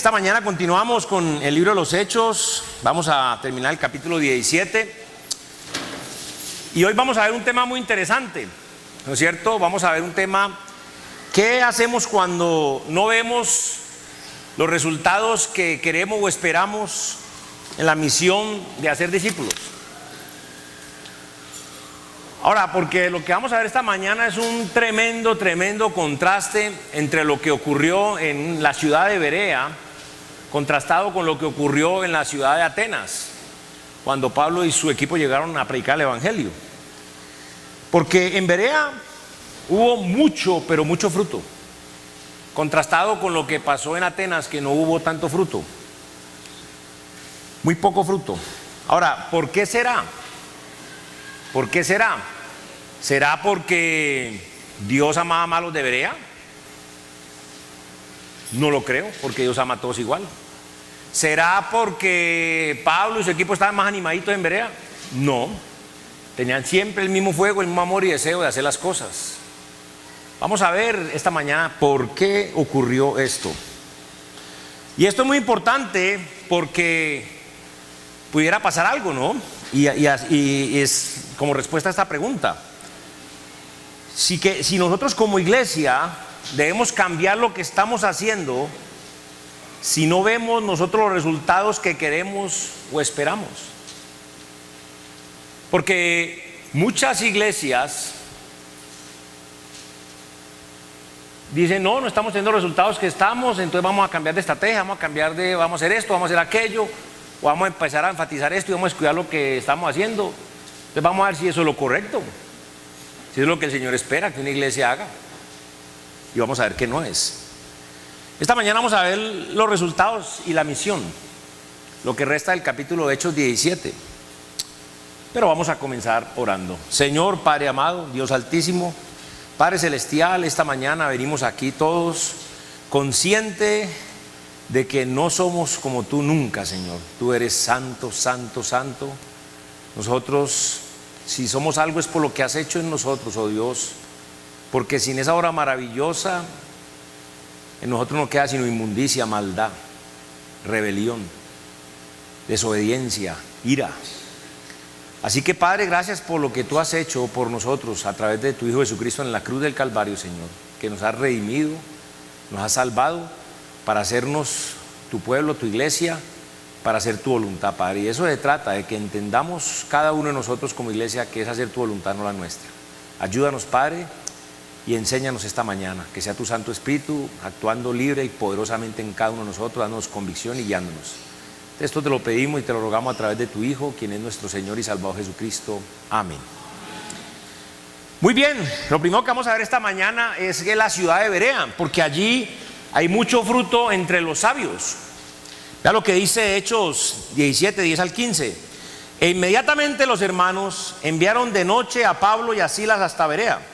esta mañana continuamos con el libro de los Hechos. Vamos a terminar el capítulo 17. Y hoy vamos a ver un tema muy interesante, ¿no es cierto? Vamos a ver un tema: ¿qué hacemos cuando no vemos los resultados que queremos o esperamos en la misión de hacer discípulos? Ahora, porque lo que vamos a ver esta mañana es un tremendo contraste entre lo que ocurrió en la ciudad de Berea, contrastado con lo que ocurrió en la ciudad de Atenas, cuando Pablo y su equipo llegaron a predicar el evangelio. Porque en Berea hubo mucho, pero mucho fruto, contrastado con lo que pasó en Atenas, que no hubo tanto fruto, muy poco fruto. Ahora, ¿por qué será? ¿Por qué será? ¿Será porque Dios amaba más a los de Berea? No lo creo, porque Dios ama a todos igual. ¿Será porque Pablo y su equipo estaban más animaditos en Berea? No, tenían siempre el mismo fuego, el mismo amor y deseo de hacer las cosas. Vamos a ver esta mañana por qué ocurrió esto. Y esto es muy importante porque pudiera pasar algo, ¿no? Y es como respuesta a esta pregunta. Si nosotros como iglesia debemos cambiar lo que estamos haciendo si no vemos nosotros los resultados que queremos o esperamos. Porque muchas iglesias dicen: no estamos teniendo los resultados que estamos, entonces vamos a cambiar de estrategia, vamos a hacer esto, vamos a hacer aquello, o vamos a empezar a enfatizar esto y vamos a descuidar lo que estamos haciendo. Entonces vamos a ver si eso es lo correcto, si es lo que el Señor espera que una iglesia haga, y vamos a ver que no es. Esta mañana vamos a ver los resultados y la misión, lo que resta del capítulo de Hechos 17. Pero vamos a comenzar orando. Señor Padre amado, Dios altísimo, Padre celestial, esta mañana venimos aquí todos conscientes de que no somos como tú nunca, Señor. Tú eres santo, santo, santo. Nosotros, si somos algo, es por lo que has hecho en nosotros, oh Dios, porque sin esa obra maravillosa en nosotros no queda sino inmundicia, maldad, rebelión, desobediencia, ira. Así que Padre, gracias por lo que tú has hecho por nosotros a través de tu Hijo Jesucristo en la cruz del Calvario, Señor, que nos has redimido, nos has salvado para hacernos tu pueblo, tu iglesia, para hacer tu voluntad, Padre. Y eso se trata, de que entendamos cada uno de nosotros como iglesia que es hacer tu voluntad, no la nuestra. Ayúdanos, Padre, y enséñanos esta mañana, que sea tu Santo Espíritu actuando libre y poderosamente en cada uno de nosotros, dándonos convicción y guiándonos. Esto te lo pedimos y te lo rogamos a través de tu Hijo, quien es nuestro Señor y Salvador Jesucristo. Amén. Muy bien, lo primero que vamos a ver esta mañana es que la ciudad de Berea, porque allí hay mucho fruto entre los sabios. Vea lo que dice Hechos 17, 10 al 15. E inmediatamente los hermanos enviaron de noche a Pablo y a Silas hasta Berea.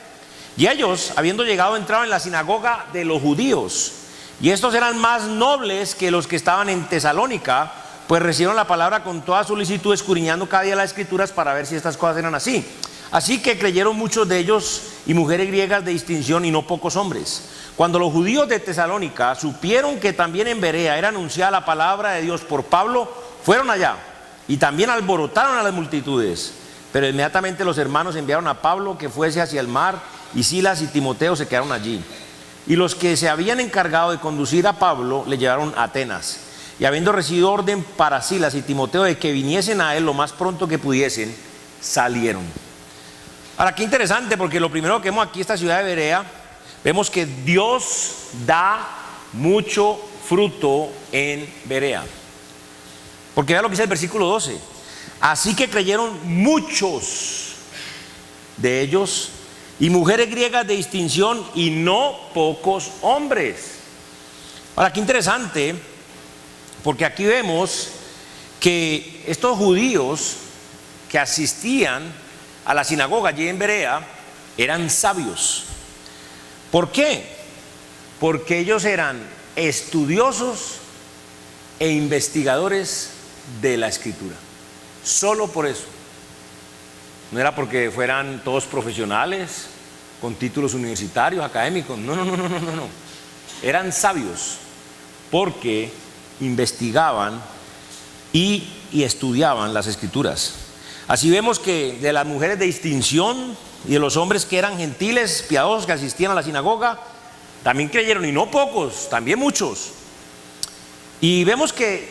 Y ellos, habiendo llegado, entraron en la sinagoga de los judíos. Y estos eran más nobles que los que estaban en Tesalónica, pues recibieron la palabra con toda solicitud, escudriñando cada día las escrituras para ver si estas cosas eran así. Así que creyeron muchos de ellos, y mujeres griegas de distinción, y no pocos hombres. Cuando los judíos de Tesalónica supieron que también en Berea era anunciada la palabra de Dios por Pablo, fueron allá y también alborotaron a las multitudes. Pero inmediatamente los hermanos enviaron a Pablo que fuese hacia el mar, y Silas y Timoteo se quedaron allí. Y los que se habían encargado de conducir a Pablo le llevaron a Atenas. Y habiendo recibido orden para Silas y Timoteo de que viniesen a él lo más pronto que pudiesen, salieron. Ahora, qué interesante, porque lo primero que vemos aquí, esta ciudad de Berea, vemos que Dios da mucho fruto en Berea. Porque vea lo que dice el versículo 12. Así que creyeron muchos de ellos, y mujeres griegas de distinción, y no pocos hombres. Ahora, qué interesante, porque aquí vemos que estos judíos que asistían a la sinagoga allí en Berea eran sabios. ¿Por qué? Porque ellos eran estudiosos e investigadores de la Escritura. Solo por eso. No era porque fueran todos profesionales con títulos universitarios, académicos. No. Eran sabios porque investigaban y estudiaban las Escrituras. Así vemos que de las mujeres de distinción y de los hombres que eran gentiles, piadosos, que asistían a la sinagoga, también creyeron, y no pocos, también muchos. Y vemos que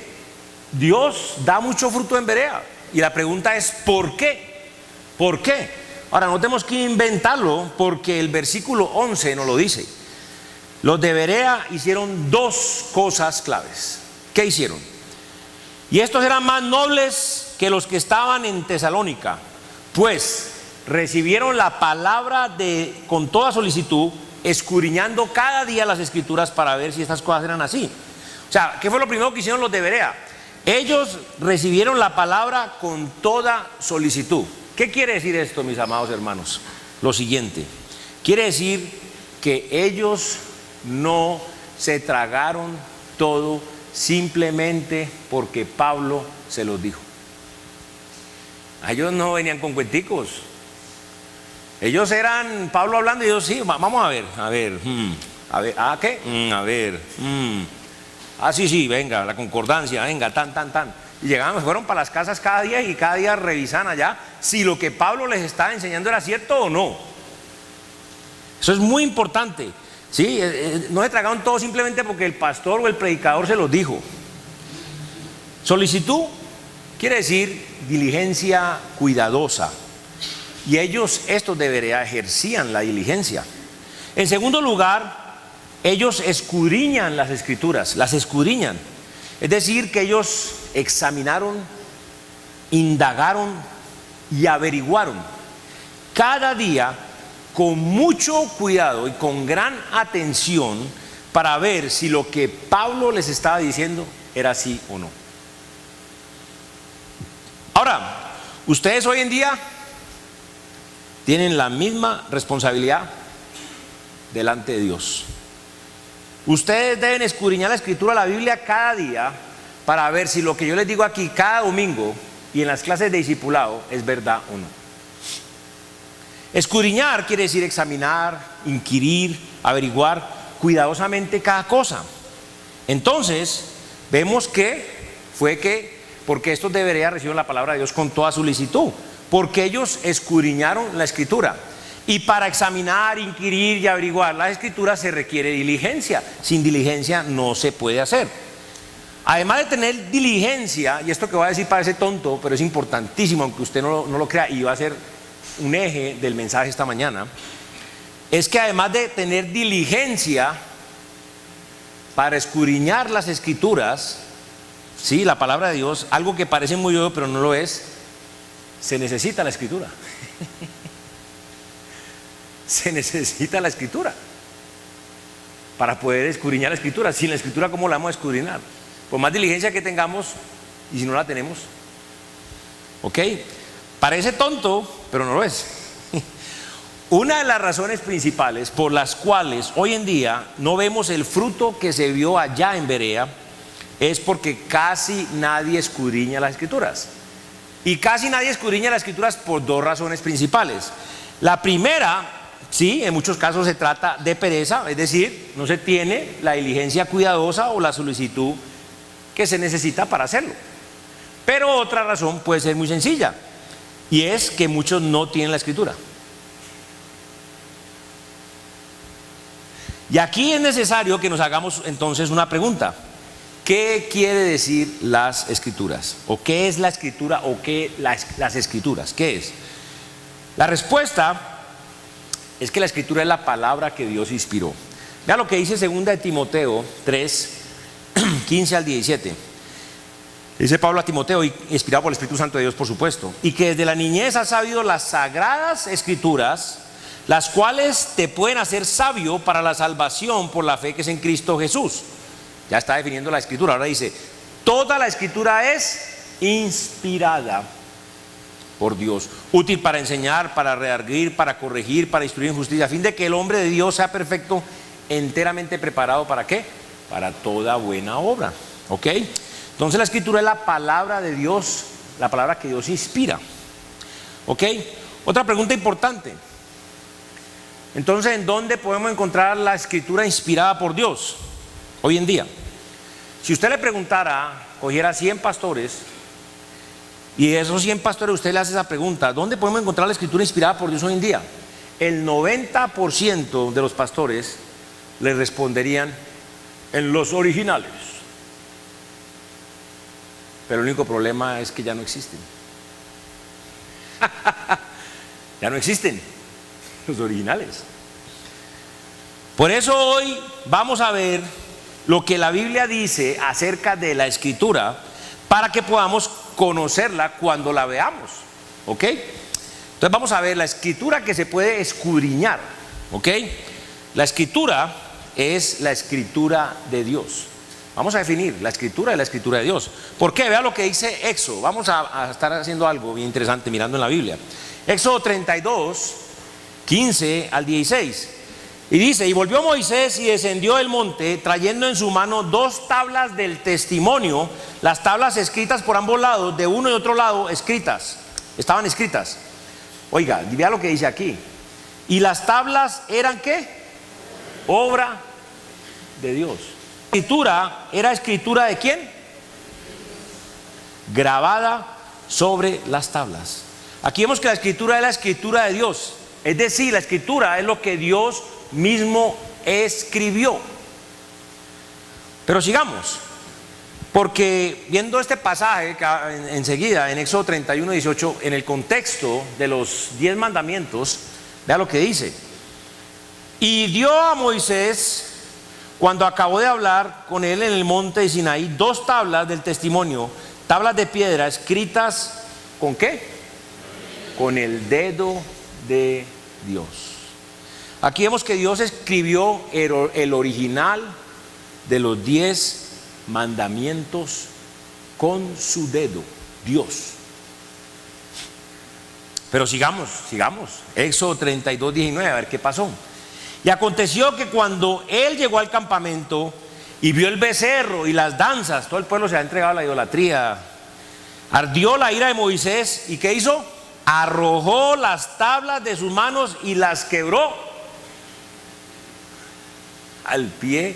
Dios da mucho fruto en Berea. Y la pregunta es, ¿por qué? ¿Por qué? Ahora, no tenemos que inventarlo, porque el versículo 11 nos lo dice. Los de Berea hicieron dos cosas claves. ¿Qué hicieron? Y estos eran más nobles que los que estaban en Tesalónica, pues recibieron la palabra con toda solicitud, escudriñando cada día las Escrituras para ver si estas cosas eran así. O sea, ¿qué fue lo primero que hicieron los de Berea? Ellos recibieron la palabra con toda solicitud. ¿Qué quiere decir esto, mis amados hermanos? Lo siguiente, quiere decir que ellos no se tragaron todo simplemente porque Pablo se los dijo. Ellos no venían con cuenticos. Ellos eran Pablo hablando y ellos sí, vamos a ver, ¿qué? Sí, venga, la concordancia, venga, tan. Y llegaban, fueron para las casas cada día y cada día revisaban allá si lo que Pablo les estaba enseñando era cierto o no. Eso es muy importante, ¿sí? No se tragaron todo simplemente porque el pastor o el predicador se los dijo. Solicitud quiere decir diligencia cuidadosa. Y ellos, estos de Berea, ejercían la diligencia. En segundo lugar, ellos escudriñan las Escrituras, las escudriñan. Es decir, que ellos examinaron, indagaron y averiguaron cada día con mucho cuidado y con gran atención para ver si lo que Pablo les estaba diciendo era así o no. Ahora, ustedes hoy en día tienen la misma responsabilidad delante de Dios. Ustedes deben escudriñar la Escritura, la Biblia, cada día para ver si lo que yo les digo aquí cada domingo y en las clases de discipulado es verdad o no. Escudriñar quiere decir examinar, inquirir, averiguar cuidadosamente cada cosa. Entonces, vemos porque estos de Berea recibieron la palabra de Dios con toda solicitud, porque ellos escudriñaron la Escritura. Y para examinar, inquirir y averiguar las Escrituras se requiere diligencia. Sin diligencia no se puede hacer. Además de tener diligencia, y esto que voy a decir parece tonto, pero es importantísimo, aunque usted no lo crea, y va a ser un eje del mensaje esta mañana, es que además de tener diligencia para escudriñar las Escrituras, sí, la palabra de Dios, algo que parece muy obvio pero no lo es, se necesita la Escritura. Se necesita la Escritura para poder escudriñar la Escritura. Sin la Escritura, ¿cómo la vamos a escudriñar? Por más diligencia que tengamos, y si no la tenemos, ¿ok? Parece tonto, pero no lo es. Una de las razones principales por las cuales hoy en día no vemos el fruto que se vio allá en Berea es porque casi nadie escudriña las Escrituras. Y casi nadie escudriña las Escrituras por dos razones principales. La primera, sí, en muchos casos se trata de pereza, es decir, no se tiene la diligencia cuidadosa o la solicitud que se necesita para hacerlo. Pero otra razón puede ser muy sencilla, y es que muchos no tienen la Escritura. Y aquí es necesario que nos hagamos entonces una pregunta: ¿qué quiere decir las Escrituras? ¿O qué es la Escritura? ¿O qué las Escrituras? ¿Qué es? La respuesta es que la Escritura es la palabra que Dios inspiró. Vea lo que dice 2 de Timoteo 3, 15 al 17. Dice Pablo a Timoteo, inspirado por el Espíritu Santo de Dios, por supuesto, y que desde la niñez has sabido las sagradas Escrituras, las cuales te pueden hacer sabio para la salvación por la fe que es en Cristo Jesús. Ya está definiendo la Escritura. Ahora dice, toda la Escritura es inspirada por Dios, útil para enseñar, para redarguir, para corregir, para instruir en justicia, a fin de que el hombre de Dios sea perfecto, enteramente preparado ¿para qué? Para toda buena obra. ¿Ok? Entonces la Escritura es la palabra de Dios, la palabra que Dios inspira. ¿Ok? Otra pregunta importante. Entonces, ¿en dónde podemos encontrar la Escritura inspirada por Dios hoy en día? Si usted le preguntara, cogiera 100 pastores, y de esos 100 pastores usted le hace esa pregunta: ¿dónde podemos encontrar la escritura inspirada por Dios hoy en día? El 90% de los pastores le responderían: en los originales. Pero el único problema es que ya no existen. Ya no existen los originales. Por eso hoy vamos a ver lo que la Biblia dice acerca de la escritura, para que podamos conocerla cuando la veamos, ¿ok? Entonces vamos a ver la escritura que se puede escudriñar, ¿ok? La escritura es la escritura de Dios. Vamos a definir la escritura de la escritura de Dios. ¿Por qué? Vea lo que dice Éxodo. Vamos a estar haciendo algo bien interesante mirando en la Biblia. Éxodo 32, 15 al 16. Y dice: y volvió Moisés y descendió del monte, trayendo en su mano 2 tablas del testimonio, las tablas escritas por ambos lados, de uno y otro lado escritas, estaban escritas. Oiga, vea lo que dice aquí. Y las tablas eran ¿qué? Obra de Dios. La escritura era escritura ¿de quién? Grabada sobre las tablas. Aquí vemos que la escritura es la escritura de Dios. Es decir, la escritura es lo que Dios mismo escribió. Pero sigamos, porque viendo este pasaje enseguida en Éxodo 31, 18, en el contexto de los 10 mandamientos, vea lo que dice: y dio a Moisés, cuando acabó de hablar con él en el monte de Sinaí, 2 tablas del testimonio, tablas de piedra escritas ¿con qué? Con el dedo de Dios. Aquí vemos que Dios escribió el original de los 10 mandamientos con su dedo, Dios. Pero sigamos. Éxodo 32, 19, a ver qué pasó. Y aconteció que cuando él llegó al campamento y vio el becerro y las danzas, todo el pueblo se ha entregado a la idolatría, ardió la ira de Moisés. ¿Y qué hizo? Arrojó las tablas de sus manos y las quebró al pie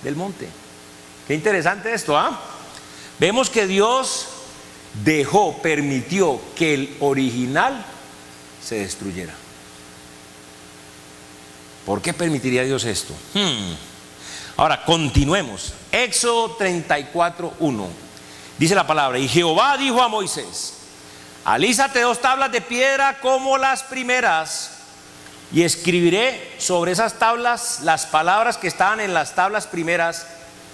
del monte. Qué interesante esto, ¿ah? Vemos que Dios permitió que el original se destruyera. ¿Por qué permitiría Dios esto? Ahora continuemos. Éxodo 34, 1. Dice la palabra: y Jehová dijo a Moisés: alízate 2 tablas de piedra como las primeras, y escribiré sobre esas tablas las palabras que estaban en las tablas primeras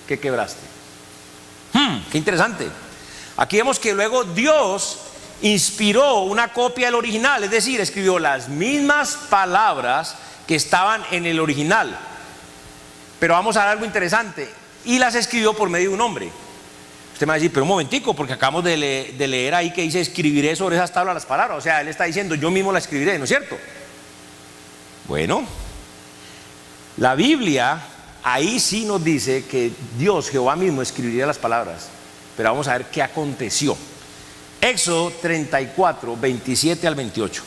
que quebraste. Qué interesante. Aquí vemos que luego Dios inspiró una copia del original, es decir, escribió las mismas palabras que estaban en el original. Pero vamos a ver algo interesante: y las escribió por medio de un hombre. Usted me va a decir: pero un momentico, porque acabamos de leer ahí que dice: escribiré sobre esas tablas las palabras. O sea, él está diciendo: yo mismo la escribiré, ¿no es cierto? Bueno, la Biblia ahí sí nos dice que Dios, Jehová mismo, escribiría las palabras. Pero vamos a ver qué aconteció. Éxodo 34, 27 al 28.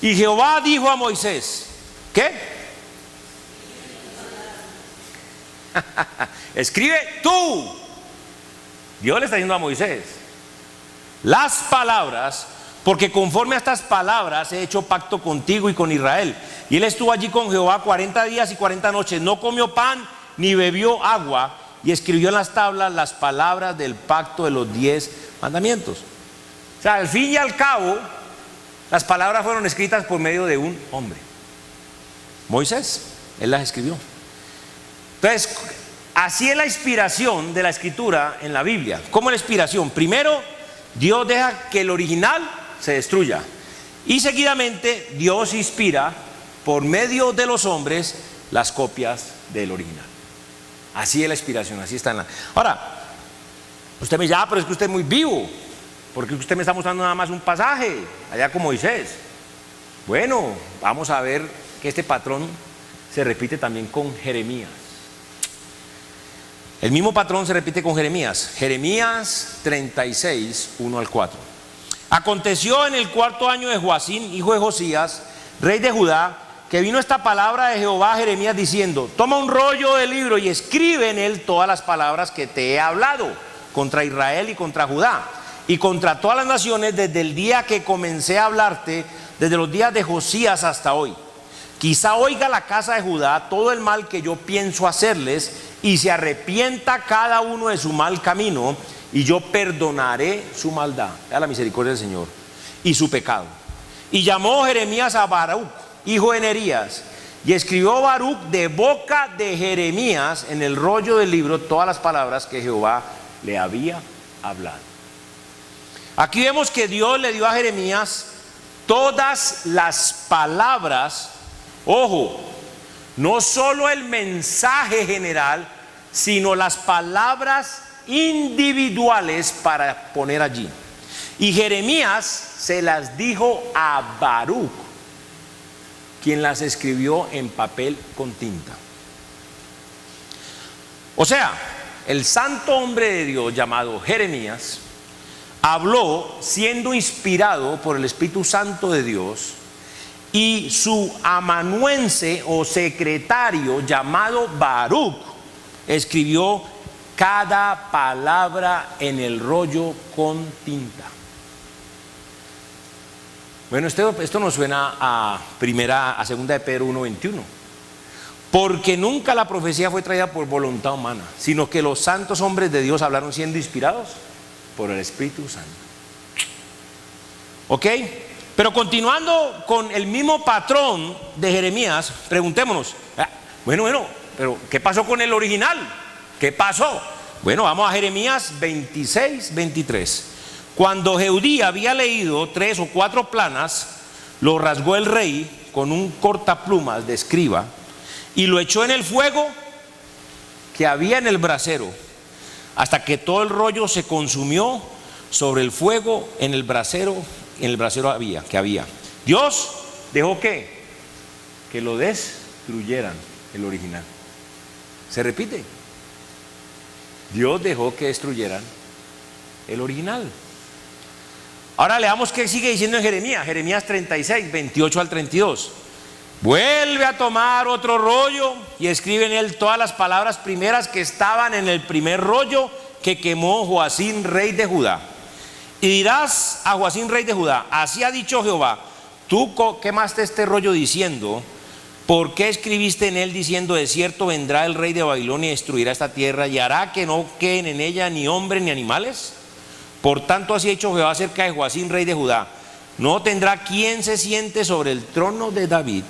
Y Jehová dijo a Moisés: ¿qué? Escribe tú. Dios le está diciendo a Moisés las palabras, porque conforme a estas palabras he hecho pacto contigo y con Israel. Y él estuvo allí con Jehová 40 días y 40 noches, no comió pan ni bebió agua, y escribió en las tablas las palabras del pacto de los 10 mandamientos. O sea, al fin y al cabo, las palabras fueron escritas por medio de un hombre, Moisés. Él las escribió. Entonces, así es la inspiración de la escritura en la Biblia. ¿Cómo es la inspiración? Primero, Dios deja que el original se destruya, y seguidamente Dios inspira por medio de los hombres las copias del original. Así es la inspiración, así está en la... Ahora, usted me dice: pero es que usted es muy vivo, porque usted me está mostrando nada más un pasaje allá con Moisés. Bueno, vamos a ver que este patrón se repite también con Jeremías. El mismo patrón se repite con Jeremías. Jeremías 36, 1 al 4. Aconteció en el 4.º año de Joacim, hijo de Josías, rey de Judá, que vino esta palabra de Jehová a Jeremías diciendo: toma un rollo de libro y escribe en él todas las palabras que te he hablado contra Israel y contra Judá y contra todas las naciones desde el día que comencé a hablarte, desde los días de Josías hasta hoy. Quizá oiga la casa de Judá todo el mal que yo pienso hacerles y se arrepienta cada uno de su mal camino, y yo perdonaré su maldad, a la misericordia del Señor, y su pecado. Y llamó Jeremías a Baruc, hijo de Nerías, y escribió Baruc de boca de Jeremías en el rollo del libro todas las palabras que Jehová le había hablado. Aquí vemos que Dios le dio a Jeremías todas las palabras, ojo, no solo el mensaje general, sino las palabras individuales para poner allí. Y Jeremías se las dijo a Baruc, quien las escribió en papel con tinta. O sea, el santo hombre de Dios llamado Jeremías habló siendo inspirado por el Espíritu Santo de Dios, y su amanuense o secretario llamado Baruc escribió cada palabra en el rollo con tinta. Bueno, esto nos suena a segunda de Pedro 1:21. Porque nunca la profecía fue traída por voluntad humana, sino que los santos hombres de Dios hablaron siendo inspirados por el Espíritu Santo. ¿Ok? Pero continuando con el mismo patrón de Jeremías, preguntémonos, bueno, pero ¿qué pasó con el original? ¿Qué pasó? Bueno, vamos a Jeremías 26:23. Cuando Jehudí había leído 3 o 4 planas, lo rasgó el rey con un cortaplumas de escriba y lo echó en el fuego que había en el brasero, hasta que todo el rollo se consumió sobre el fuego en el brasero que había. Dios dejó que lo destruyeran, el original. Se repite. Dios dejó que destruyeran el original. Ahora leamos qué sigue diciendo en Jeremías 36:28 al 32. Vuelve a tomar otro rollo y escribe en él todas las palabras primeras que estaban en el primer rollo que quemó Joacim, rey de Judá. Y dirás a Joacim, rey de Judá: así ha dicho Jehová, tú quemaste este rollo diciendo: ¿por qué escribiste en él diciendo, de cierto vendrá el rey de Babilonia y destruirá esta tierra y hará que no queden en ella ni hombre ni animales? Por tanto, así ha dicho Jehová acerca de Joacim, rey de Judá: no tendrá quien se siente sobre el trono de David,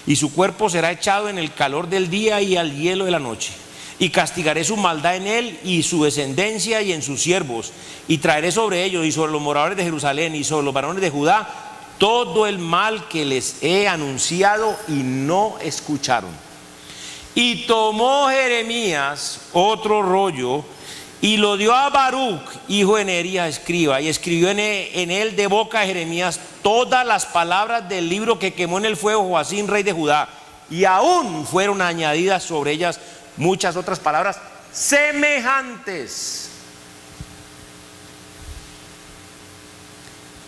y su cuerpo será echado en el calor del día y al hielo de la noche. Y castigaré su maldad en él y su descendencia y en sus siervos, y traeré sobre ellos y sobre los moradores de Jerusalén y sobre los varones de Judá todo el mal que les he anunciado y no escucharon. Y tomó Jeremías otro rollo y lo dio a Baruc, hijo de Nerías, escriba, y escribió en él de boca de Jeremías todas las palabras del libro que quemó en el fuego Joacim, rey de Judá, y aún fueron añadidas sobre ellas muchas otras palabras semejantes.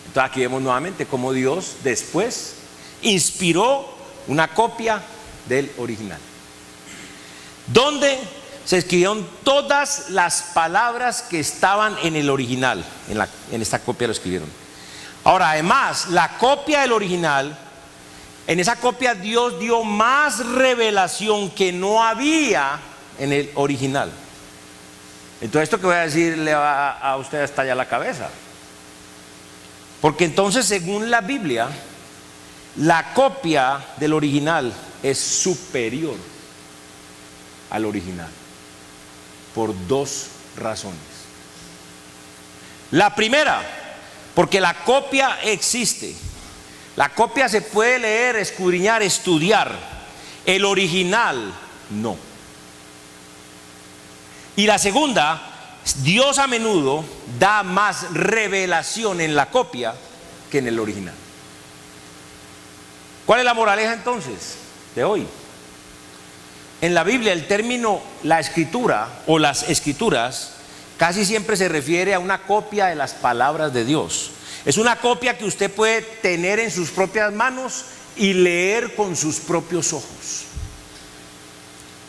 Entonces aquí vemos nuevamente cómo Dios después inspiró una copia del original, donde se escribieron todas las palabras que estaban en el original. En esta copia lo escribieron. Ahora, además, la copia del original, en esa copia Dios dio más revelación que no había en el original. Entonces esto que voy a decir le va a usted a estallar la cabeza. Porque entonces, según la Biblia, la copia del original es superior al original, por 2 razones. La primera, porque la copia existe. La copia se puede leer, escudriñar, estudiar. El original no. Y la segunda, Dios a menudo da más revelación en la copia que en el original. ¿Cuál es la moraleja entonces de hoy? En la Biblia el término la escritura o las escrituras casi siempre se refiere a una copia de las palabras de Dios. Es una copia que usted puede tener en sus propias manos y leer con sus propios ojos.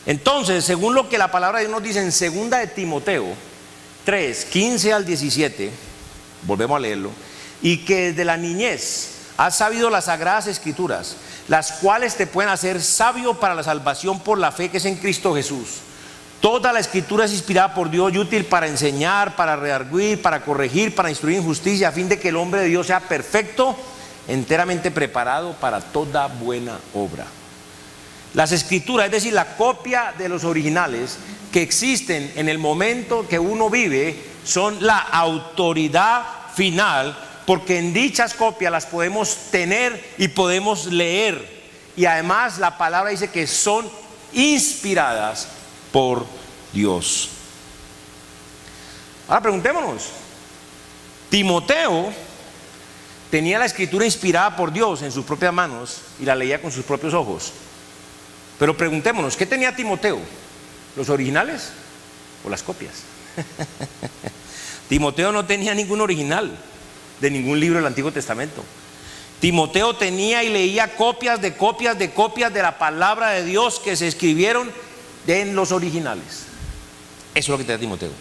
Entonces, según lo que la palabra de Dios nos dice en 2 de Timoteo 3, 15 al 17, volvemos a leerlo, y que desde la niñez has sabido las sagradas escrituras, las cuales te pueden hacer sabio para la salvación por la fe que es en Cristo Jesús. Toda la escritura es inspirada por Dios y útil para enseñar, para redarguir, para corregir, para instruir en justicia, a fin de que el hombre de Dios sea perfecto, enteramente preparado para toda buena obra. Las escrituras, es decir, la copia de los originales que existen en el momento que uno vive, son la autoridad final, porque en dichas copias las podemos tener y podemos leer. Y además la palabra dice que son inspiradas por Dios. Ahora preguntémonos, Timoteo tenía la escritura inspirada por Dios en sus propias manos y la leía con sus propios ojos. Pero preguntémonos, ¿qué tenía Timoteo? ¿Los originales o las copias? Timoteo no tenía ningún original de ningún libro del Antiguo Testamento. Timoteo tenía y leía copias de la palabra de Dios que se escribieron en los originales. Eso es lo que tenía Timoteo.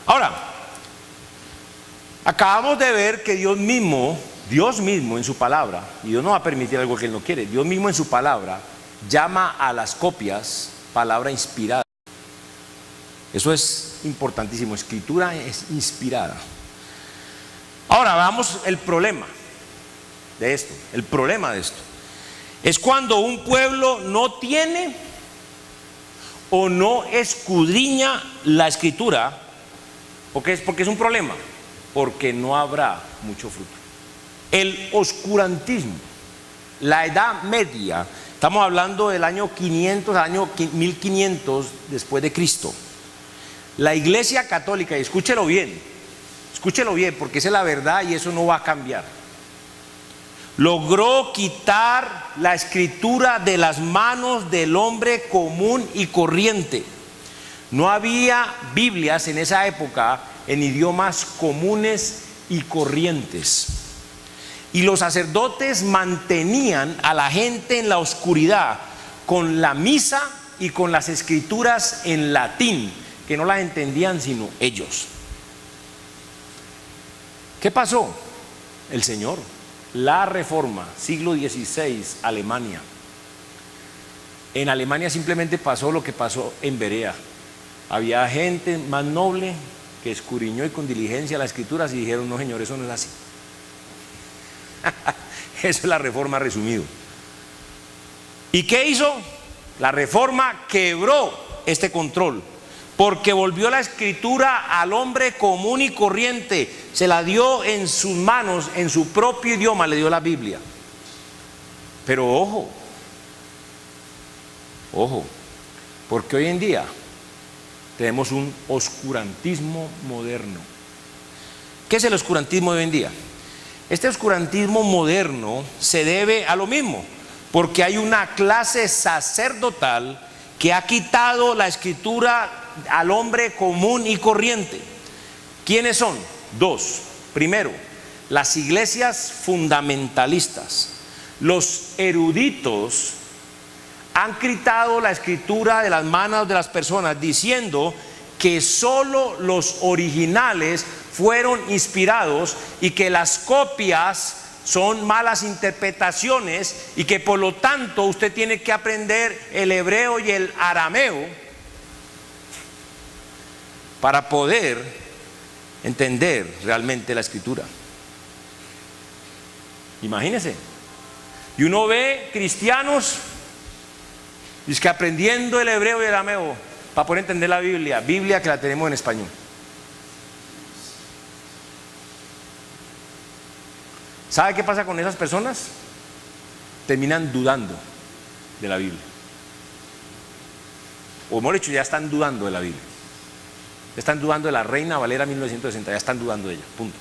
Ahora, acabamos de ver que Dios mismo en su palabra, y Dios no va a permitir algo que Él no quiere, Dios mismo en su palabra llama a las copias palabra inspirada. Eso es importantísimo, escritura es inspirada. Ahora veamos el problema de esto. El problema de esto es cuando un pueblo no tiene o no escudriña la escritura. Porque es un problema, porque no habrá mucho fruto. El oscurantismo, la Edad Media, estamos hablando del año 500, año 1500 después de Cristo. La Iglesia Católica, y escúchelo bien, porque esa es la verdad y eso no va a cambiar, logró quitar la escritura de las manos del hombre común y corriente. No había Biblias en esa época en idiomas comunes y corrientes. Y los sacerdotes mantenían a la gente en la oscuridad con la misa y con las escrituras en latín, que no las entendían sino ellos. ¿Qué pasó? El Señor, la Reforma, siglo XVI, Alemania. En Alemania simplemente pasó lo que pasó en Berea. Había gente más noble que escudriñó y con diligencia las escrituras y dijeron: no, señor, eso no es así. Eso es la Reforma resumido. ¿Y qué hizo? La Reforma quebró este control, porque volvió la escritura al hombre común y corriente, se la dio en sus manos, en su propio idioma le dio la Biblia. Pero ojo, porque hoy en día tenemos un oscurantismo moderno. ¿Qué es el oscurantismo de hoy en día? Este oscurantismo moderno se debe a lo mismo, porque hay una clase sacerdotal que ha quitado la escritura al hombre común y corriente. ¿Quiénes son? Dos. Primero, las iglesias fundamentalistas. Los eruditos han quitado la escritura de las manos de las personas, diciendo que solo los originales fueron inspirados y que las copias son malas interpretaciones y que por lo tanto usted tiene que aprender el hebreo y el arameo para poder entender realmente la escritura. Imagínense. Y uno ve cristianos dice que aprendiendo el hebreo y el arameo para poder entender la Biblia que la tenemos en español. ¿Sabe qué pasa con esas personas? Terminan dudando de la Biblia. O mejor dicho, ya están dudando de la Biblia. Ya están dudando de la Reina Valera 1960, ya están dudando de ella, punto.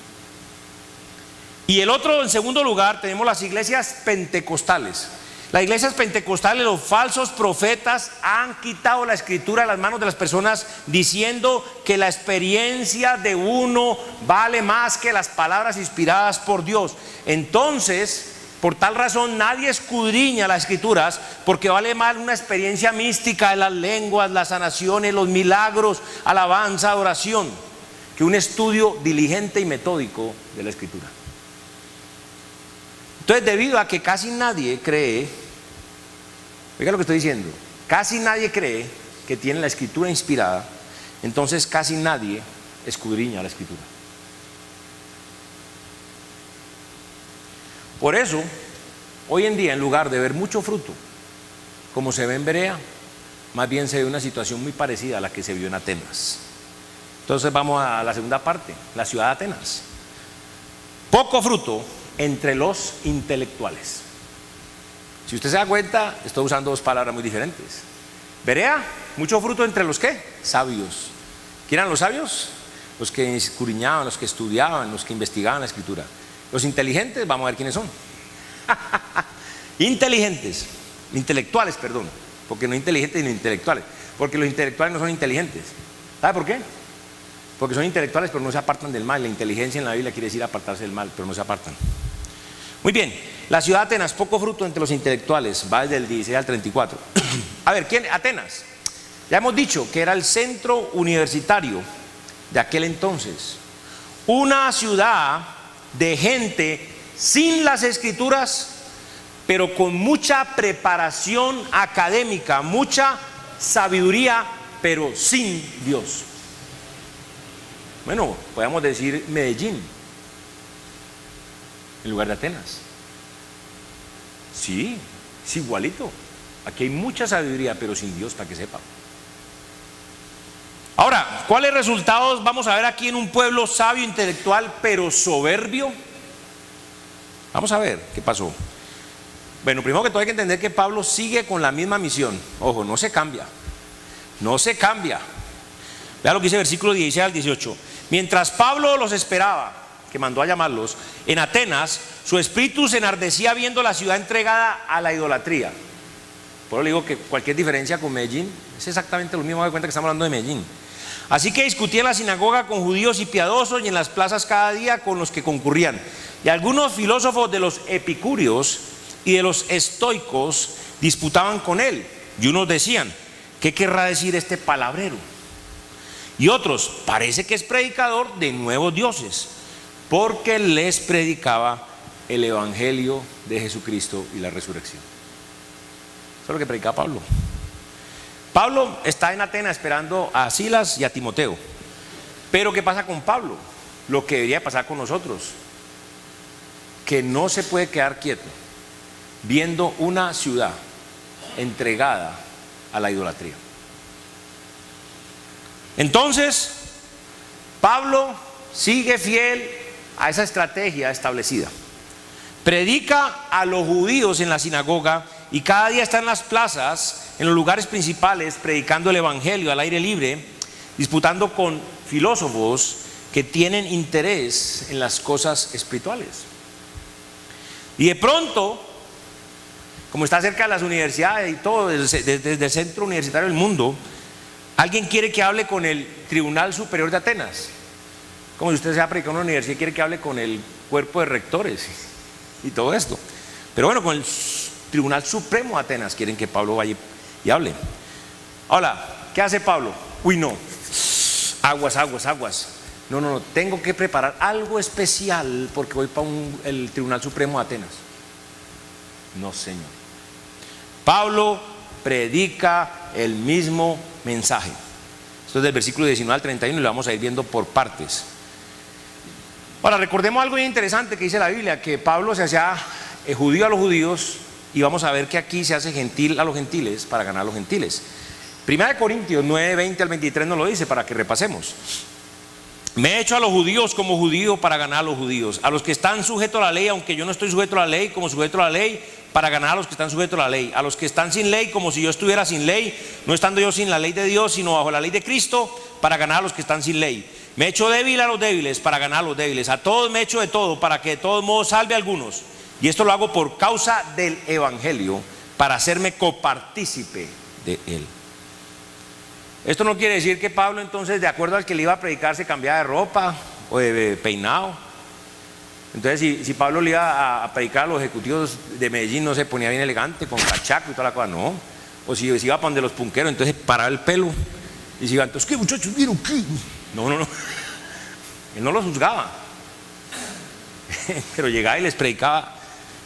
Y el otro, en segundo lugar, tenemos las iglesias pentecostales. Las iglesias pentecostales, los falsos profetas han quitado la escritura de las manos de las personas, diciendo que la experiencia de uno vale más que las palabras inspiradas por Dios. Entonces, Por tal razón nadie escudriña las escrituras, porque vale más una experiencia mística de las lenguas, las sanaciones, los milagros, alabanza, adoración, que un estudio diligente y metódico de la escritura. Entonces, debido a que casi nadie cree, oiga lo que estoy diciendo, casi nadie cree que tiene la escritura inspirada, entonces casi nadie escudriña la escritura. Por eso, hoy en día, en lugar de ver mucho fruto, como se ve en Berea, más bien se ve una situación muy parecida a la que se vio en Atenas. Entonces vamos a la segunda parte, la ciudad de Atenas. Poco fruto entre los intelectuales. Si usted se da cuenta, estoy usando dos palabras muy diferentes. Berea, mucho fruto entre los ¿qué? Sabios. ¿Quién eran los sabios? Los que escudriñaban, los que estudiaban, los que investigaban la escritura. Los inteligentes, vamos a ver quiénes son. Inteligentes, intelectuales, perdón, porque no inteligentes sino intelectuales, porque los intelectuales no son inteligentes. ¿Sabe por qué? Porque son intelectuales pero no se apartan del mal. La inteligencia en la Biblia quiere decir apartarse del mal, pero no se apartan. Muy bien, la ciudad de Atenas, poco fruto entre los intelectuales, va desde el 16 al 34. A ver, ¿quién? Atenas. Ya hemos dicho que era el centro universitario de aquel entonces. Una ciudad de gente sin las escrituras, pero con mucha preparación académica, mucha sabiduría, pero sin Dios. Bueno, podemos decir Medellín en lugar de Atenas. Sí, es igualito. Aquí hay mucha sabiduría, pero sin Dios, para que sepa. Ahora, ¿cuáles resultados vamos a ver aquí en un pueblo sabio, intelectual, pero soberbio? Vamos a ver qué pasó. Bueno, primero que todo hay que entender que Pablo sigue con la misma misión. Ojo, no se cambia. No se cambia. Vea lo que dice el versículo 16 al 18. Mientras Pablo los esperaba, que mandó a llamarlos, en Atenas, su espíritu se enardecía viendo la ciudad entregada a la idolatría. Por eso le digo que cualquier diferencia con Medellín es exactamente lo mismo. Me doy cuenta que estamos hablando de Medellín. Así que discutía en la sinagoga con judíos y piadosos, y en las plazas cada día con los que concurrían. Y algunos filósofos de los epicúreos y de los estoicos disputaban con él. Y unos decían: ¿qué querrá decir este palabrero? Y otros: parece que es predicador de nuevos dioses, porque les predicaba el evangelio de Jesucristo y la resurrección. Eso es lo que predicaba Pablo. Pablo está en Atenas esperando a Silas y a Timoteo. Pero ¿qué pasa con Pablo? Lo que debería pasar con nosotros, que no se puede quedar quieto viendo una ciudad entregada a la idolatría. Entonces, Pablo sigue fiel a esa estrategia establecida. Predica a los judíos en la sinagoga y cada día está en las plazas, en los lugares principales, predicando el evangelio al aire libre, disputando con filósofos que tienen interés en las cosas espirituales. Y de pronto, como está cerca de las universidades y todo, desde el centro universitario del mundo, alguien quiere que hable con el Tribunal Superior de Atenas. Como si usted sea predicador en una universidad y quiere que hable con el cuerpo de rectores y todo esto. Pero bueno, con el Tribunal Supremo de Atenas quieren que Pablo vaya y hable. Ahora, ¿qué hace Pablo? Uy, no, aguas. No, tengo que preparar algo especial porque voy para el Tribunal Supremo de Atenas. No, señor. Pablo predica el mismo mensaje. Esto es del versículo 19 al 31 y lo vamos a ir viendo por partes. Ahora, recordemos algo bien interesante que dice la Biblia, que Pablo se hacía judío a los judíos, y vamos a ver que aquí se hace gentil a los gentiles para ganar a los gentiles. Primera de Corintios 9, 20 al 23 nos lo dice para que repasemos. Me he hecho a los judíos como judío para ganar a los judíos, a los que están sujetos a la ley, aunque yo no estoy sujeto a la ley, como sujeto a la ley, para ganar a los que están sujetos a la ley, a los que están sin ley, como si yo estuviera sin ley, no estando yo sin la ley de Dios, sino bajo la ley de Cristo, para ganar a los que están sin ley. Me he hecho débil a los débiles para ganar a los débiles, a todos me he hecho de todo, para que de todos modos salve a algunos. Y esto lo hago por causa del evangelio, para hacerme copartícipe de él. Esto no quiere decir que Pablo entonces, de acuerdo al que le iba a predicar, se cambiaba de ropa o de peinado. Entonces, si Pablo le iba a predicar a los ejecutivos de Medellín, no se ponía bien elegante, con cachaco y toda la cosa, no. O si iba para donde los punqueros, entonces paraba el pelo y se iba, entonces, ¿qué muchachos vieron qué? No. Él no los juzgaba, pero llegaba y les predicaba.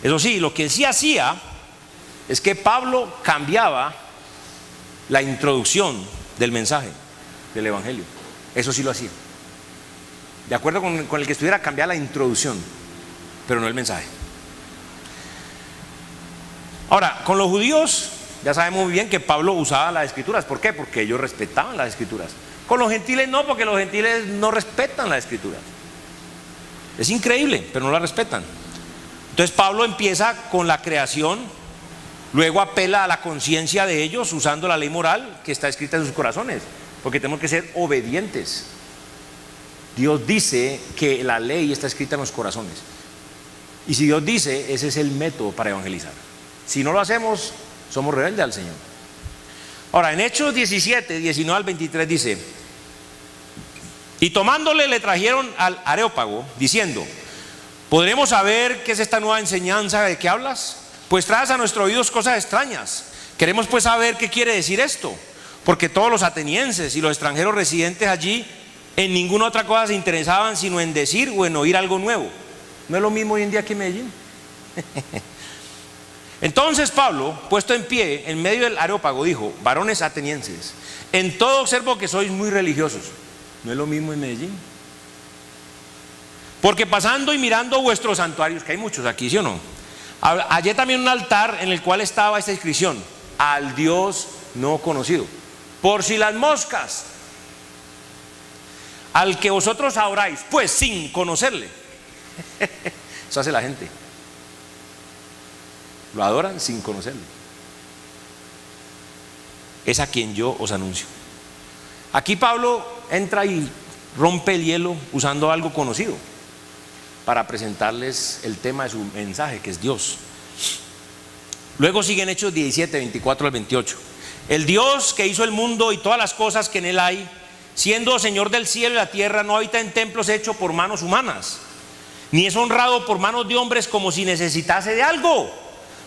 Eso sí, lo que sí hacía es que Pablo cambiaba la introducción del mensaje del evangelio. Eso sí lo hacía. De acuerdo con el que estuviera, cambiar la introducción, pero no el mensaje. Ahora, con los judíos ya sabemos muy bien que Pablo usaba las escrituras. ¿Por qué? Porque ellos respetaban las escrituras. Con los gentiles no, porque los gentiles no respetan las escrituras. Es increíble, pero no las respetan. Entonces Pablo empieza con la creación, luego apela a la conciencia de ellos usando la ley moral que está escrita en sus corazones, porque tenemos que ser obedientes. Dios dice que la ley está escrita en los corazones, y si Dios dice, ese es el método para evangelizar. Si no lo hacemos, somos rebeldes al Señor. Ahora, en Hechos 17, 19 al 23 dice: y tomándole le trajeron al Areópago, diciendo: ¿podremos saber qué es esta nueva enseñanza de que hablas? Pues traes a nuestros oídos cosas extrañas. Queremos pues saber qué quiere decir esto, porque todos los atenienses y los extranjeros residentes allí en ninguna otra cosa se interesaban sino en decir o en oír algo nuevo. ¿No es lo mismo hoy en día aquí en Medellín? Entonces Pablo, puesto en pie en medio del Areópago, dijo: varones atenienses, en todo observo que sois muy religiosos. ¿No es lo mismo en Medellín? Porque pasando y mirando vuestros santuarios, que hay muchos aquí, ¿sí o no?, hallé también un altar en el cual estaba esta inscripción: al Dios no conocido. Por si las moscas, al que vosotros adoráis, pues sin conocerle. Eso hace la gente. Lo adoran sin conocerlo. Es a quien yo os anuncio. Aquí Pablo entra y rompe el hielo usando algo conocido para presentarles el tema de su mensaje, que es Dios. Luego siguen Hechos 17, 24 al 28. El Dios que hizo el mundo y todas las cosas que en él hay, siendo Señor del cielo y la tierra, no habita en templos hechos por manos humanas, ni es honrado por manos de hombres como si necesitase de algo,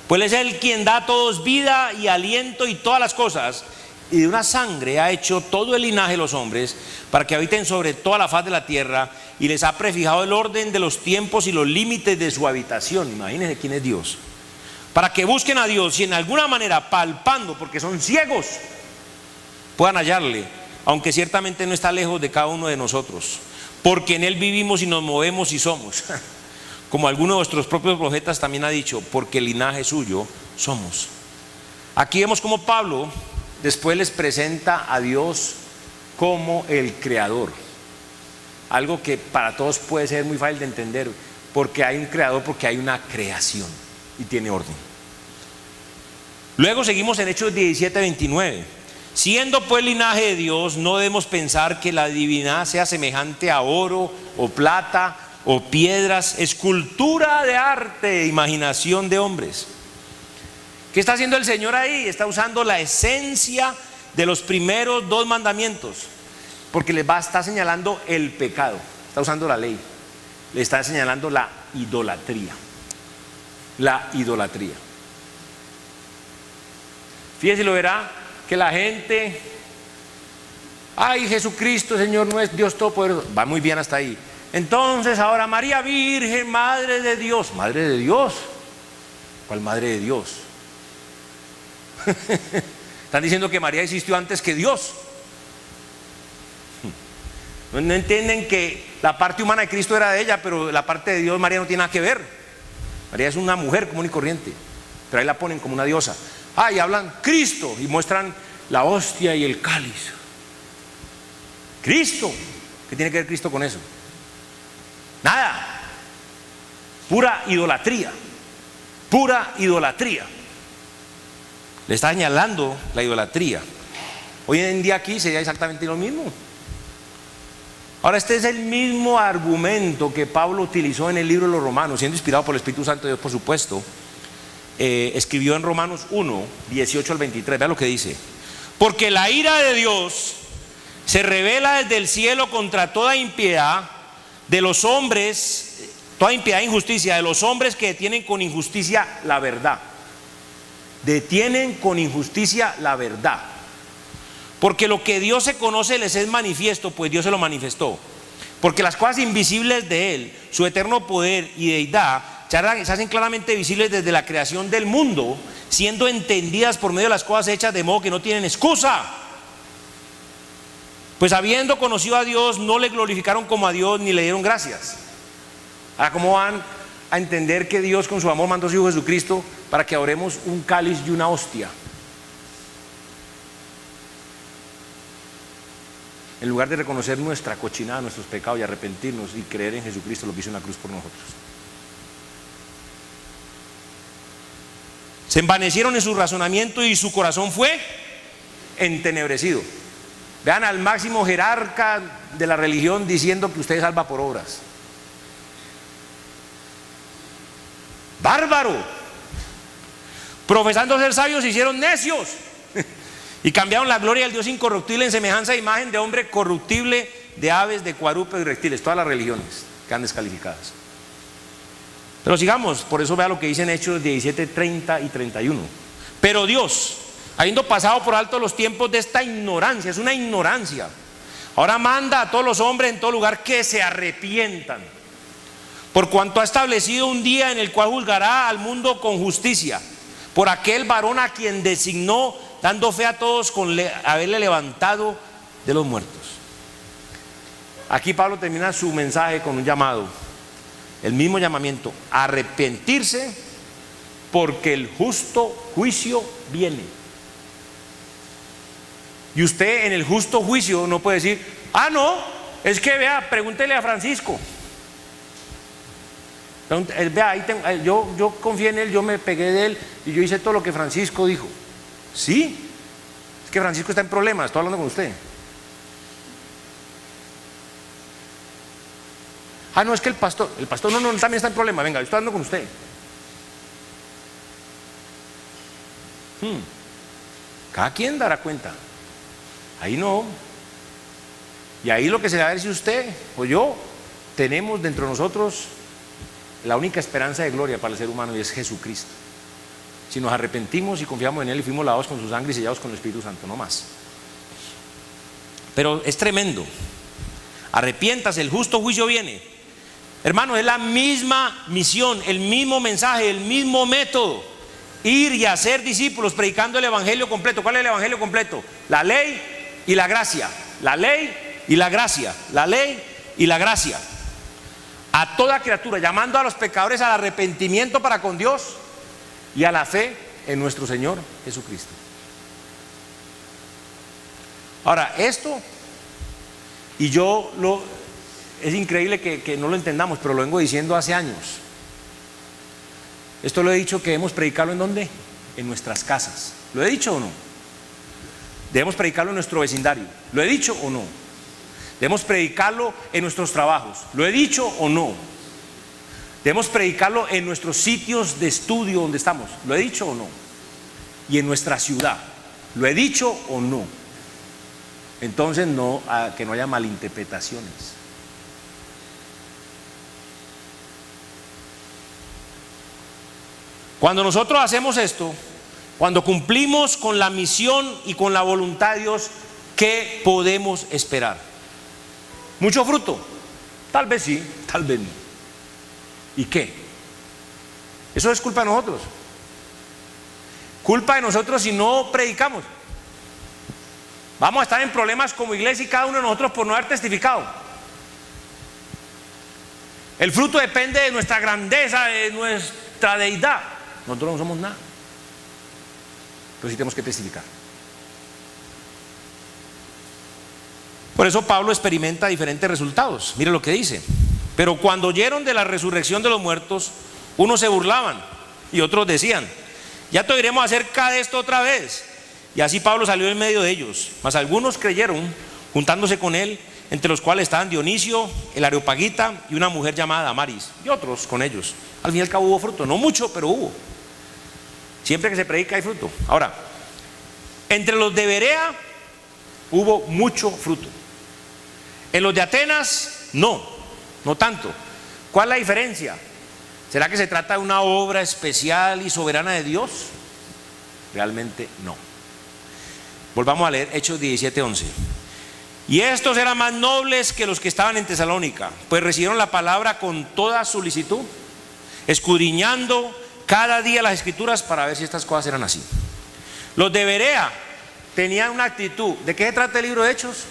pues es Él quien da a todos vida y aliento y todas las cosas, y de una sangre ha hecho todo el linaje de los hombres para que habiten sobre toda la faz de la tierra, y les ha prefijado el orden de los tiempos y los límites de su habitación. Imagínense quién es Dios, para que busquen a Dios y en alguna manera, palpando, porque son ciegos, puedan hallarle, aunque ciertamente no está lejos de cada uno de nosotros, porque en Él vivimos y nos movemos y somos. Como alguno de vuestros propios profetas también ha dicho, porque el linaje suyo somos. Aquí vemos como Pablo después les presenta a Dios como el creador. Algo que para todos puede ser muy fácil de entender, porque hay un creador, porque hay una creación y tiene orden. Luego seguimos en Hechos 17, 29. Siendo pues linaje de Dios, no debemos pensar que la divinidad sea semejante a oro o plata o piedras, escultura de arte, imaginación de hombres. ¿Qué está haciendo el Señor ahí? Está usando la esencia de los primeros dos mandamientos, porque les está señalando el pecado. Está usando la ley, le está señalando la idolatría. La idolatría. Fíjese, lo verá que la gente: ay, Jesucristo, Señor, no es Dios Todopoderoso. Va muy bien hasta ahí. Entonces ahora María Virgen, Madre de Dios. ¿Madre de Dios? ¿Cuál Madre de Dios? Están diciendo que María existió antes que Dios. No entienden que la parte humana de Cristo era de ella, pero la parte de Dios, María, no tiene nada que ver. María es una mujer común y corriente, pero ahí la ponen como una diosa. Y hablan Cristo y muestran la hostia y el cáliz. Cristo, ¿qué tiene que ver Cristo con eso? Nada. Pura idolatría. Pura idolatría. Le está señalando la idolatría. Hoy en día aquí sería exactamente lo mismo. Ahora, este es el mismo argumento que Pablo utilizó en el libro de los Romanos, siendo inspirado por el Espíritu Santo de Dios, por supuesto. Escribió en Romanos 1, 18 al 23. Vea lo que dice: porque la ira de Dios se revela desde el cielo contra toda impiedad de los hombres toda impiedad e injusticia de los hombres que detienen con injusticia la verdad. Detienen con injusticia la verdad. Porque lo que Dios se conoce les es manifiesto, pues Dios se lo manifestó. Porque las cosas invisibles de Él, su eterno poder y deidad, se hacen claramente visibles desde la creación del mundo, siendo entendidas por medio de las cosas hechas, de modo que no tienen excusa. Pues habiendo conocido a Dios, no le glorificaron como a Dios ni le dieron gracias. Ahora, ¿cómo van a entender que Dios con su amor mandó a su Hijo Jesucristo para que adoremos un cáliz y una hostia? En lugar de reconocer nuestra cochinada, nuestros pecados y arrepentirnos y creer en Jesucristo, lo que hizo en la cruz por nosotros. Se envanecieron en su razonamiento y su corazón fue entenebrecido. Vean al máximo jerarca de la religión diciendo que usted salva por obras. Bárbaro. Profesando ser sabios, se hicieron necios y cambiaron la gloria del Dios incorruptible en semejanza de imagen de hombre corruptible, de aves, de cuadrúpedos y reptiles. Todas las religiones quedan descalificadas. Pero sigamos, por eso vea lo que dicen Hechos 17, 30 y 31. Pero Dios, habiendo pasado por alto los tiempos de esta ignorancia, es una ignorancia, ahora manda a todos los hombres en todo lugar que se arrepientan, por cuanto ha establecido un día en el cual juzgará al mundo con justicia, por aquel varón a quien designó, dando fe a todos con haberle levantado de los muertos. Aquí Pablo termina su mensaje con un llamado, el mismo llamamiento: arrepentirse, porque el justo juicio viene. Y usted en el justo juicio no puede decir: ah, no, es que vea, pregúntele a Francisco. Vea, ahí tengo, yo confié en él, yo me pegué de él y yo hice todo lo que Francisco dijo. Sí, es que Francisco está en problemas, estoy hablando con usted. Ah, no, es que el pastor no, también está en problemas. Venga, yo estoy hablando con usted. Cada quien dará cuenta. Ahí no. Y ahí lo que se va a ver si usted o yo tenemos dentro de nosotros la única esperanza de gloria para el ser humano, y es Jesucristo. Si nos arrepentimos y confiamos en Él y fuimos lavados con su sangre y sellados con el Espíritu Santo, no más. Pero es tremendo. Arrepiéntase, el justo juicio viene. Hermano, es la misma misión, el mismo mensaje, el mismo método: ir y hacer discípulos predicando el evangelio completo. ¿Cuál es el evangelio completo? La ley y la gracia. La ley y la gracia. La ley y la gracia. A toda criatura, llamando a los pecadores al arrepentimiento para con Dios y a la fe en nuestro Señor Jesucristo. Ahora, esto, y es increíble que no lo entendamos, pero lo vengo diciendo hace años. Esto lo he dicho que debemos predicarlo ¿en dónde? En nuestras casas. ¿Lo he dicho o no? Debemos predicarlo en nuestro vecindario. ¿Lo he dicho o no? Debemos predicarlo en nuestros trabajos. ¿Lo he dicho o no? Debemos predicarlo en nuestros sitios de estudio donde estamos. ¿Lo he dicho o no? Y en nuestra ciudad. ¿Lo he dicho o no? Entonces que no haya malinterpretaciones. Cuando nosotros hacemos esto, cuando cumplimos con la misión y con la voluntad de Dios, ¿qué podemos esperar? ¿Mucho fruto? Tal vez sí, tal vez no. ¿Y qué? Eso es culpa de nosotros. Culpa de nosotros si no predicamos. Vamos a estar en problemas como iglesia y cada uno de nosotros por no haber testificado. El fruto depende de nuestra grandeza, de nuestra deidad. Nosotros no somos nada, pero sí tenemos que testificar. Por eso Pablo experimenta diferentes resultados. Mire lo que dice: pero cuando oyeron de la resurrección de los muertos, unos se burlaban y otros decían: ya te oiremos acerca de esto otra vez. Y así Pablo salió en medio de ellos. Mas algunos creyeron, juntándose con él, entre los cuales estaban Dionisio, el Areopagita, y una mujer llamada Damaris, y otros con ellos. Al fin y al cabo hubo fruto, no mucho, pero hubo. Siempre que se predica hay fruto. Ahora, entre los de Berea hubo mucho fruto. En los de Atenas no tanto, ¿Cuál es la diferencia? ¿Será que se trata de una obra especial y soberana de Dios? Realmente no. Volvamos a leer Hechos 17:11. Y estos eran más nobles que los que estaban en Tesalónica, pues recibieron la palabra con toda solicitud, escudriñando cada día las escrituras para ver si estas cosas eran así. Los de Berea tenían una actitud. ¿De qué se trata el libro de Hechos?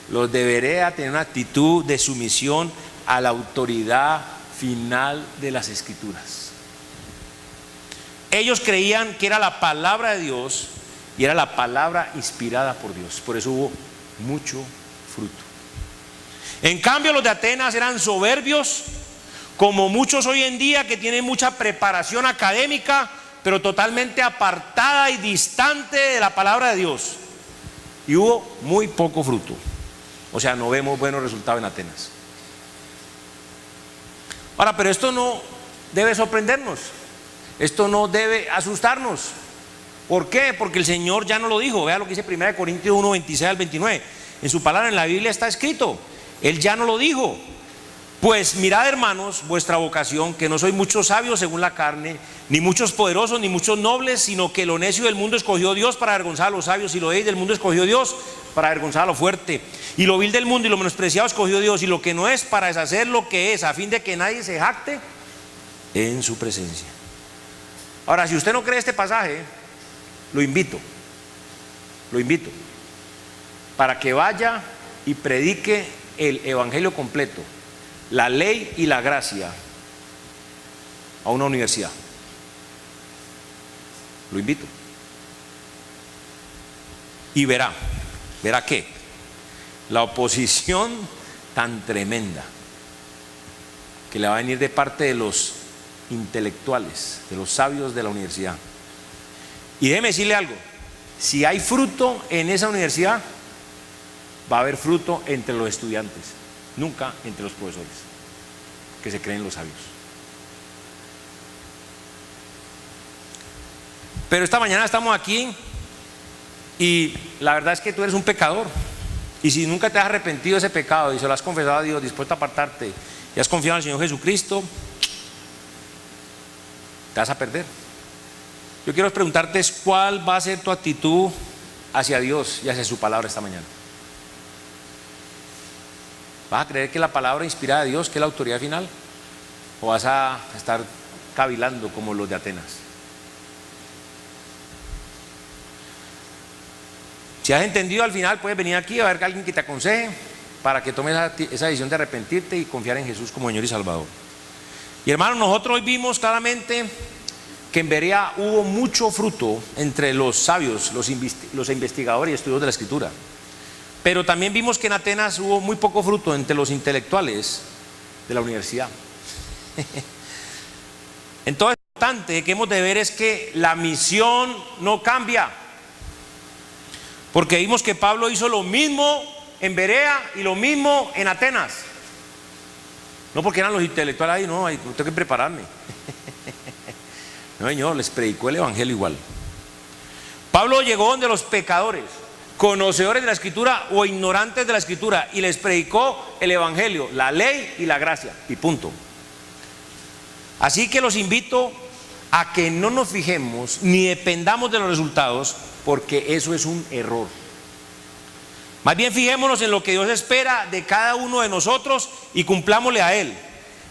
Los de Berea tenían una actitud de sumisión a la autoridad final de las escrituras. Ellos creían que era la palabra de Dios y era la palabra inspirada por Dios. Por eso hubo mucho fruto. En cambio, los de Atenas eran soberbios, como muchos hoy en día, que tienen mucha preparación académica, pero totalmente apartada y distante de la palabra de Dios. Y hubo muy poco fruto. O sea, no vemos buenos resultados en Atenas. Ahora, pero esto no debe sorprendernos. Esto no debe asustarnos. ¿Por qué? Porque el Señor ya no lo dijo. Vea lo que dice 1 Corintios 1, 26 al 29. En su palabra, en la Biblia está escrito. Él ya no lo dijo. Pues mirad, hermanos, vuestra vocación, que no sois muchos sabios según la carne, ni muchos poderosos, ni muchos nobles, sino que lo necio del mundo escogió Dios para avergonzar a los sabios, y lo débil del mundo escogió Dios para avergonzar a lo fuerte, y lo vil del mundo y lo menospreciado escogió Dios, y lo que no es para deshacer lo que es, a fin de que nadie se jacte en su presencia. Ahora, si usted no cree este pasaje, lo invito para que vaya y predique el evangelio completo, la ley y la gracia, a una universidad. Lo invito. Y verá qué, la oposición tan tremenda que le va a venir de parte de los intelectuales, de los sabios de la universidad. Y déjeme decirle algo: si hay fruto en esa universidad, va a haber fruto entre los estudiantes, nunca entre los profesores que se creen los sabios. Pero esta mañana estamos aquí y la verdad es que tú eres un pecador, y si nunca te has arrepentido de ese pecado y se lo has confesado a Dios, dispuesto a apartarte, y has confiado en el Señor Jesucristo, te vas a perder. Yo quiero preguntarte cuál va a ser tu actitud hacia Dios y hacia su palabra esta mañana. ¿Vas a creer que la palabra inspirada de Dios, que es la autoridad final? ¿O vas a estar cavilando como los de Atenas? Si has entendido, al final puedes venir aquí a ver que alguien que te aconseje para que tomes esa decisión de arrepentirte y confiar en Jesús como Señor y Salvador. Y hermanos, nosotros hoy vimos claramente que en Berea hubo mucho fruto entre los sabios, los investigadores y estudiosos de la Escritura. Pero también vimos que en Atenas hubo muy poco fruto entre los intelectuales de la universidad. Entonces, lo importante que hemos de ver es que la misión no cambia. Porque vimos que Pablo hizo lo mismo en Berea y lo mismo en Atenas. No porque eran los intelectuales ahí, no, tengo que prepararme. No, Señor, les predicó el evangelio igual. Pablo llegó donde los pecadores, conocedores de la Escritura o ignorantes de la Escritura, y les predicó el evangelio, la ley y la gracia, y punto. Así que los invito a que no nos fijemos ni dependamos de los resultados, porque eso es un error. Más bien fijémonos en lo que Dios espera de cada uno de nosotros y cumplámosle a Él.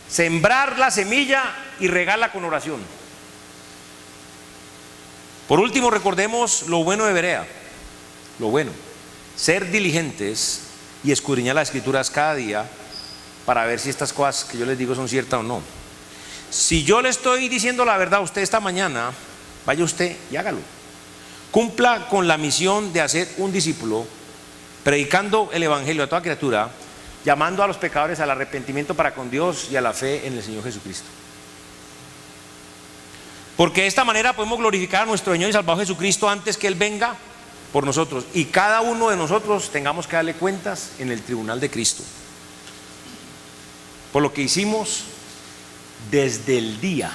Sembrar la semilla y regarla con oración. Por último, recordemos lo bueno de Berea. Lo bueno: ser diligentes y escudriñar las Escrituras cada día para ver si estas cosas que yo les digo son ciertas o no. Si yo le estoy diciendo la verdad a usted esta mañana, vaya usted y hágalo. Cumpla con la misión de hacer un discípulo, predicando el evangelio a toda criatura, llamando a los pecadores al arrepentimiento para con Dios y a la fe en el Señor Jesucristo. Porque de esta manera podemos glorificar a nuestro Señor y Salvador Jesucristo antes que Él venga por nosotros, y cada uno de nosotros tengamos que darle cuentas en el tribunal de Cristo por lo que hicimos desde el día,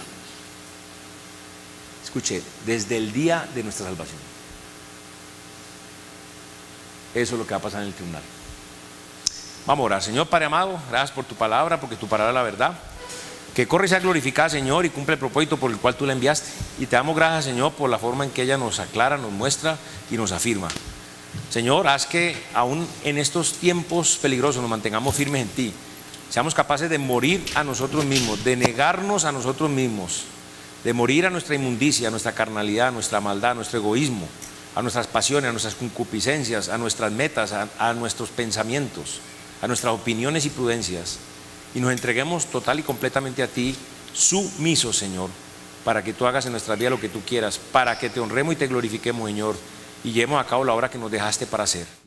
escuche, desde el día de nuestra salvación. Eso es lo que va a pasar en el tribunal. Vamos a orar. Señor Padre amado, gracias por tu palabra, porque tu palabra es la verdad, que corre y sea glorificada, Señor, y cumple el propósito por el cual tú la enviaste. Y te damos gracias, Señor, por la forma en que ella nos aclara, nos muestra y nos afirma. Señor, haz que aún en estos tiempos peligrosos nos mantengamos firmes en ti, seamos capaces de morir a nosotros mismos, de negarnos a nosotros mismos, de morir a nuestra inmundicia, a nuestra carnalidad, a nuestra maldad, a nuestro egoísmo, a nuestras pasiones, a nuestras concupiscencias, a nuestras metas, a nuestros pensamientos, a nuestras opiniones y prudencias, y nos entreguemos total y completamente a ti, sumisos, Señor, para que tú hagas en nuestra vida lo que tú quieras, para que te honremos y te glorifiquemos, Señor, y llevemos a cabo la obra que nos dejaste para hacer.